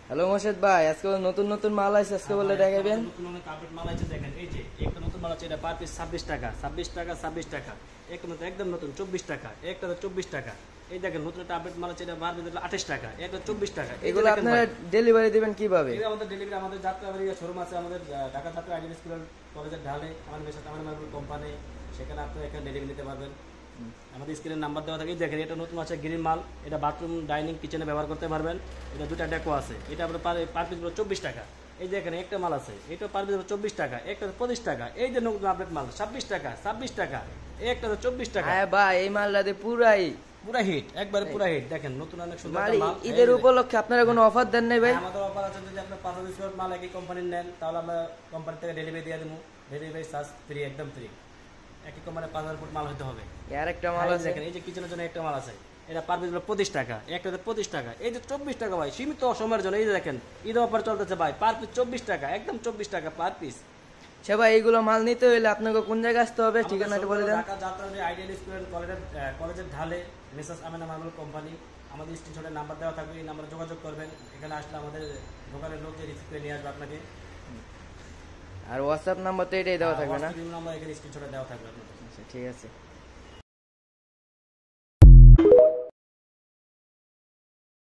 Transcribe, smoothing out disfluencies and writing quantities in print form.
Hello Morshed ভাই, আজকে নতুন নতুন মাল আছে, আজকে বলে দেখাবেন। নতুন নতুন কার্পেট মাল আছে, দেখেন এই যে একটা নতুন মাল আছে, এটা পার পিস 26 টাকা 26 টাকা 26 টাকা। একটা নতুন একদম নতুন 24 টাকা, একটা 24 টাকা। এই দেখেন নতুন একটা আপডেট মাল আছে, এটা পার পিস 28 টাকা, একটা 24 টাকা। এগুলো আপনারা ডেলিভারি দিবেন কিভাবে? এটা আমাদের ডেলিভারি, আমাদের যাত্রাবাড়ি শোরুম আছে, আমাদের ঢাকা যাত্রা আইডিয়াল স্কুল কলেজের ঢালে আমাদের মেসার আমার মার্বেল কোম্পানি, সেখানে আপনারা এখানে ডেলিভারি নিতে পারবেন। আমাদের স্ক্রিনের নাম্বার দেওয়া থাকে। দেখেন এটা নতুন আছে গ্রিন মাল, এটা বাথরুম ডাইনিং কিচেনে ব্যবহার করতে পারবেন। এটা দুটা ডেকো আছে, এটা আপনার পার পিস 24 টাকা। এই দেখেন একটা মাল আছে, এটা পার পিস 24 টাকা, একটা 25 টাকা। এই যে নতুন আপডেট মাল 26 টাকা 26 টাকা, একটা 24 টাকা। হ্যাঁ ভাই, এই মালটাতে পুরাই পুরা হিট, একবারে পুরা হিট। দেখেন নতুন অনেক সুন্দর মাল। একটা মাল। ঈদের উপলক্ষে আপনারা কোনো অফার দেন নাই ভাই? আমাদের অফার আছে, যদি আপনার 5,000 স্কয়ার মাল একই কোম্পানির নেন, তাহলে আমরা কোম্পানি থেকে ডেলিভারি দিয়ে দেবো। ডেলিভারি চার্জ ফ্রি, একদম ফ্রি। একই কোম্পানির 5,000 ফুট মাল হতে হবে। আর একটা মাল আছে, দেখেন এই যে কিচেনের জন্য একটা মাল আছে, এটা পার পিস 25 টাকা, একটাতে 25 টাকা। এই যে 24 টাকা ভাই, সীমিত সময়ের জন্য। এই যে দেখেন ঈদ অফার চলতেছে ভাই, পার পিস 24 টাকা, একদম 24 টাকা পার পিস। সে ভাই এইগুলো মাল নিতে হইলে আপনাকে কোন জায়গায় আসতে হবে, ঠিকানাটা বলে দেন। ঢাকা যাত্রাবাড়ি আইডিয়াল স্কুল কলেজের ঢালে মেসার্স আমেনা মার্বেল কোম্পানি। আমাদের স্ক্রিনশটের নাম্বার দেওয়া থাকবে, এই নাম্বারে যোগাযোগ করবেন। এখানে আসলে আমাদের দোকানের লোক যে রিসিভ করে নিয়ে আসবে আপনাকে। আর হোয়াটসঅ্যাপ নাম্বার তো এটাই দেওয়া থাকবে না? নাম্বার এখানে স্ক্রিনশটে দেওয়া থাকবে আপনাদের। আচ্ছা, ঠিক আছে।